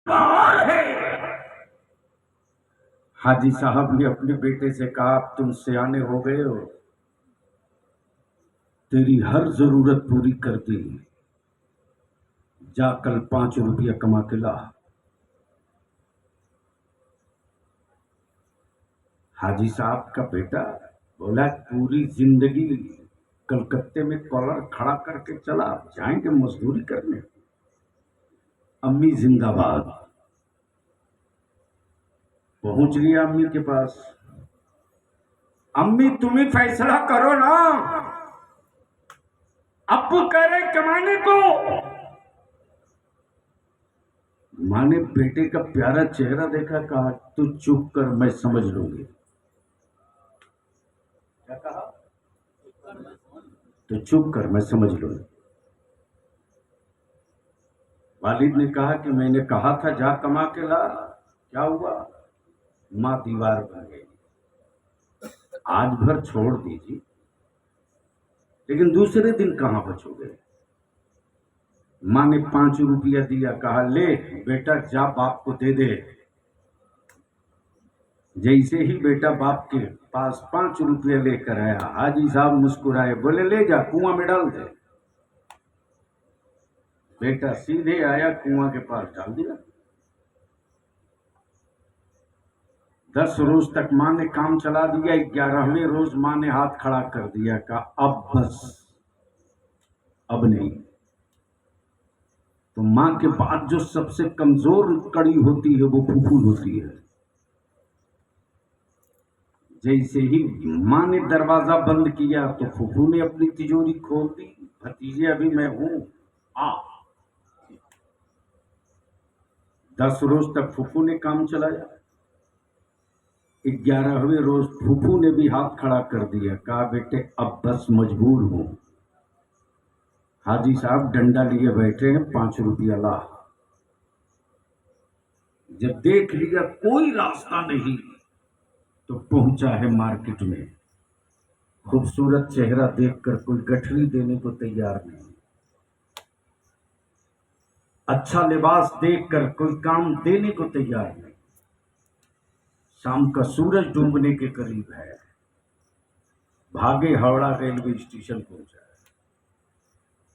कौन है? हाजी साहब ने अपने बेटे से कहा, अब तुम सियाने हो गए हो, तेरी हर जरूरत पूरी कर दी, जा कल 5 रुपया कमा के ला। हाजी साहब का बेटा बोला, पूरी जिंदगी कलकत्ते में कॉलर खड़ा करके चला, जाएंगे मजदूरी करने। अम्मी जिंदाबाद। पहुंच लिया अम्मी के पास। अम्मी तुम ही फैसला करो ना, अब्बू कह रहे कमाने को। माँ ने बेटे का प्यारा चेहरा देखा, कहा तू चुप कर, मैं समझ लूंगी। क्या कहा? तो चुप कर, मैं समझ लूंगी। वालिद ने कहा कि मैंने कहा था जा कमा के ला, क्या हुआ? माँ दीवार बन गई। आज भर छोड़ दीजिए, लेकिन दूसरे दिन कहां बचोगे? माँ ने 5 रुपया दिया, कहा ले बेटा, जा बाप को दे दे। जैसे ही बेटा बाप के पास 5 रुपया लेकर आया, हाजी साहब मुस्कुराए, बोले ले जा, कुआं में डाल दे। बेटा सीधे आया, कुआं के पास डाल दिया। 10 रोज तक माँ ने काम चला दिया। 11वें रोज माँ ने हाथ खड़ा कर दिया, कहा अब बस, अब नहीं। तो माँ के बाद जो सबसे कमजोर कड़ी होती है वो फूफू होती है। जैसे ही माँ ने दरवाजा बंद किया तो फूफू ने अपनी तिजोरी खोल दी, भतीजे अभी मैं हूं, आ। 10 रोज तक फूफू ने काम चलाया। 11वें रोज फूफू ने भी हाथ खड़ा कर दिया, कहा बेटे अब बस, मजबूर हूं। हाजी साहब डंडा लिए बैठे हैं, 5 रुपया ला। जब देख लिया कोई रास्ता नहीं, तो पहुंचा है मार्केट में। खूबसूरत चेहरा देखकर कोई गठरी देने को तैयार नहीं, अच्छा लिबास देखकर कोई काम देने को तैयार नहीं। शाम का सूरज डूबने के करीब है, भागे हावड़ा रेलवे स्टेशन पहुंचा।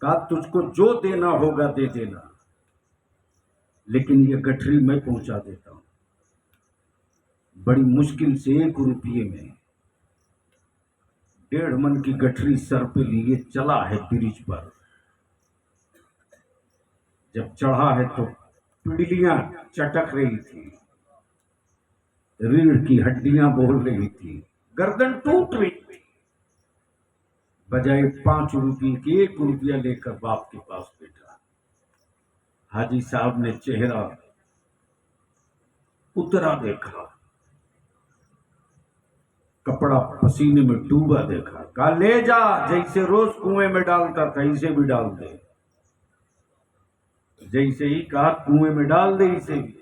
कहा तुझको जो देना होगा दे देना, लेकिन ये गठरी मैं पहुंचा देता हूं। बड़ी मुश्किल से 1 रुपये में 1.5 मन की गठरी सर पे लिए चला है ब्रिज पर। जब चढ़ा है तो पिंडलियां चटक रही थी, रीढ़ की हड्डियां बोल रही थी, गर्दन टूट रही थी। बजाय 5 रुपये के 1 रुपया लेकर बाप के पास बैठा। हाजी साहब ने चेहरा उतरा देखा, कपड़ा पसीने में डूबा देखा, कहा ले जा, जैसे रोज कुएं में डालता था इसे भी डाल दे। जैसे ही कहा कुएं में डाल दे इसे भी।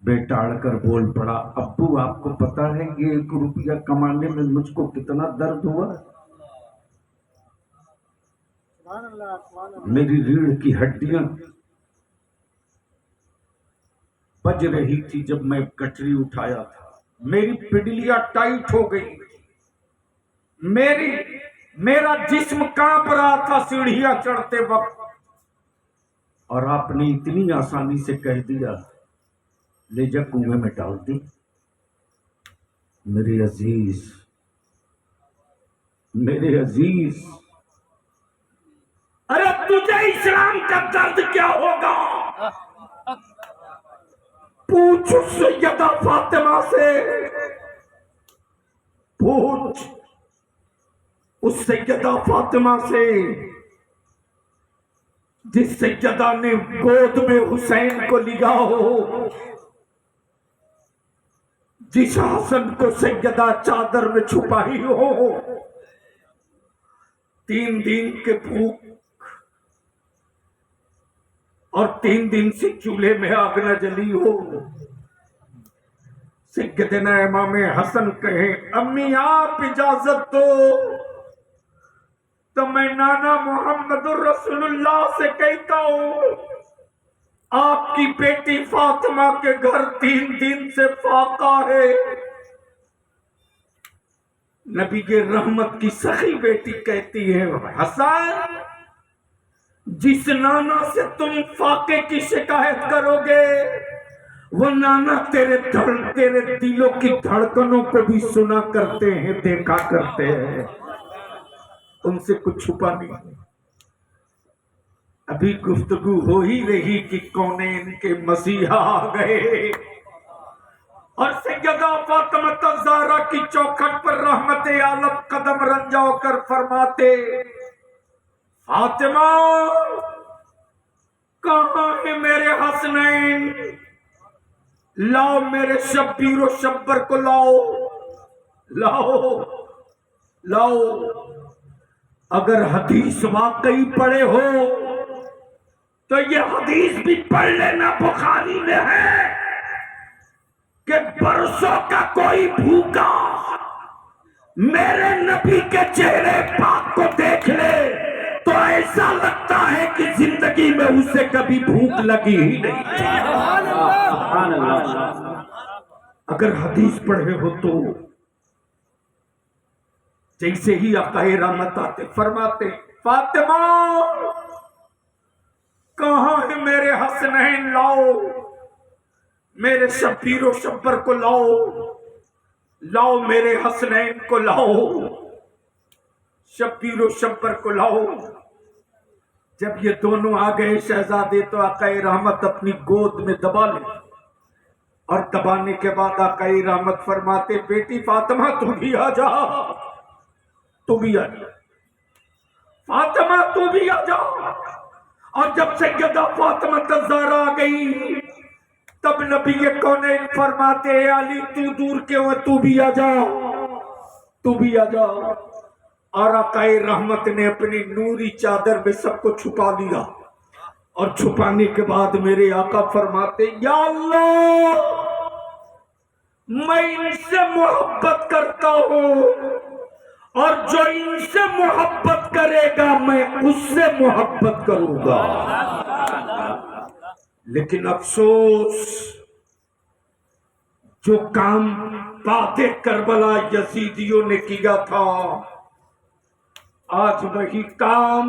बेटा अड़कर बोल पड़ा, अब्बू आपको पता है ये 1 रुपया कमाने में मुझको कितना दर्द हुआ? मेरी रीढ़ की हड्डियां बज रही थी जब मैं गठरी उठाया था, मेरी पिंडलियां टाइट हो गई, मेरा जिस्म कांप रहा था सीढ़ियां चढ़ते वक्त, और आपने इतनी आसानी से कह दिया ले जा कुएं में डाल दी। मेरे अजीज, मेरे अजीज, अरे तुझे इस्लाम का दर्द क्या होगा? पूछ सैयदा फातिमा से, पूछ उस सैयदा फातिमा से जिस सैयदा ने गोद में हुसैन को लिया हो, जिस हसन को सैयदा चादर में छुपाई हो, 3 दिन के भूख और 3 दिन से चूल्हे में आग न जली हो। सैयदना इमाम हसन कहे अम्मी आप इजाजत दो तो मैं नाना मोहम्मद रसूलुल्लाह से कहता हूं आपकी बेटी फातिमा के घर 3 दिन से फाका है। नबी के रहमत की सखी बेटी कहती है, हसन, जिस नाना से तुम फाके की शिकायत करोगे वो नाना तेरे दिलों की धड़कनों को भी सुना करते हैं, देखा करते हैं, उनसे कुछ छुपा नहीं। अभी गुफ्तगू हो ही रही कि कौनैन के मसीहा आ गए और सैयदा फातिमा ज़हरा की चौखट पर रहमत आलम कदम रंजा कर फरमाते, फातिमा कहाँ है मेरे हसनैन, लाओ मेरे शब्बीर और शब्बर को लाओ, लाओ लाओ। अगर हदीस वाकई पढ़े हो तो ये हदीस भी पढ़ लेना, बुखारी में है कि बरसों का कोई भूखा मेरे नबी के चेहरे पाक को देख ले तो ऐसा लगता है कि जिंदगी में उसे कभी भूख लगी ही नहीं। अगर हदीस पढ़े हो तो जैसे ही आकाए रहमत आते फरमाते, फातिमा कहाँ है मेरे हसनैन, लाओ मेरे शब्बीर और शब्बर को लाओ, लाओ मेरे हसनैन को लाओ, शब्बीर और शब्बर को लाओ। जब ये दोनों आ गए शहजादे तो आकाए रहमत अपनी गोद में दबा ले और दबाने के बाद आकाए रहमत फरमाते, बेटी फातिमा तू भी आ जा, तू भी आ जा, फातिमा तू भी आ जा। और जब सैयदा फातिमा ज़हरा आ गई तब नबी के कौनैन फरमाते, अली तू दूर क्यों है, तू भी आ जा, तू भी आ जा। और आकाए रहमत ने अपनी नूरी चादर में सबको छुपा लिया और छुपाने के बाद मेरे आका फरमाते, या अल्लाह मैं इनसे मोहब्बत करता हूं और जो इनसे मोहब्बत करेगा मैं उससे मोहब्बत करूंगा। लेकिन अफसोस, जो काम बाते करबला यजीदियों ने किया था आज वही काम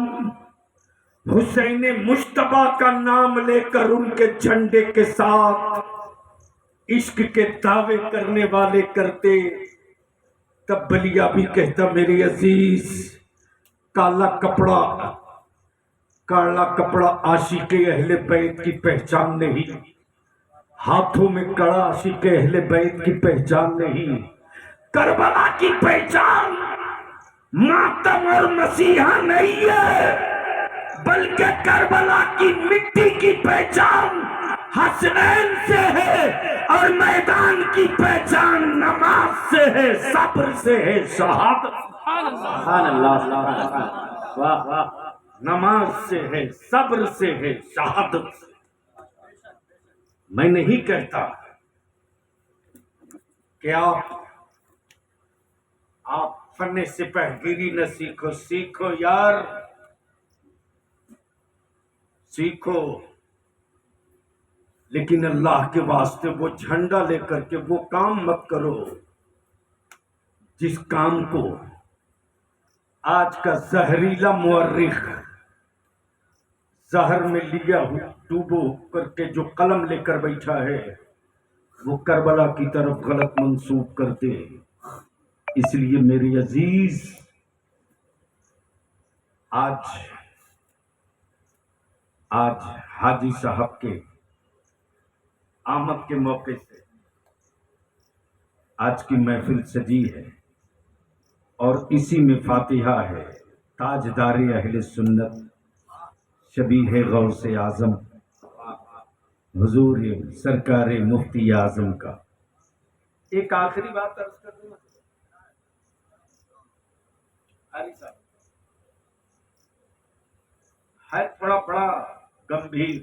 हुसैन मुश्तबा का नाम लेकर उनके झंडे के साथ इश्क के दावे करने वाले करते। तब बलिया भी कहता, मेरे अजीज काला कपड़ा आशिके अहले बैत की पहचान नहीं, हाथों में कड़ा आशिके अहले बैत की पहचान नहीं, करबला की पहचान मातम और मसीहा नहीं है, बल्कि करबला की मिट्टी की पहचान हसनैन से है और मैदान की पहचान नमाज से है, सब्र से है, शहादत। वाह वाह, नमाज से है, सब्र से है, शहादत। मैं नहीं कहता कि आप फन्ने सिपहगिरी न सीखो, सीखो यार, सीखो, लेकिन अल्लाह के वास्ते वो झंडा लेकर के वो काम मत करो जिस काम को आज का जहरीला मुअर्रिख जहर में लिया हुआ डूबो करके जो कलम लेकर बैठा है वो करबला की तरफ गलत मंसूब कर दे। इसलिए मेरे अजीज, आज हाजी साहब के आमद के मौके से आज की महफिल सजी है और इसी में फातिहा है ताजदार अहले सुन्नत शबीह गौसे आजम हुजूर सरकार मुफ्ती आजम का। एक आखिरी बात अर्ज कर दूं साहब, है थोड़ा बड़ा गंभीर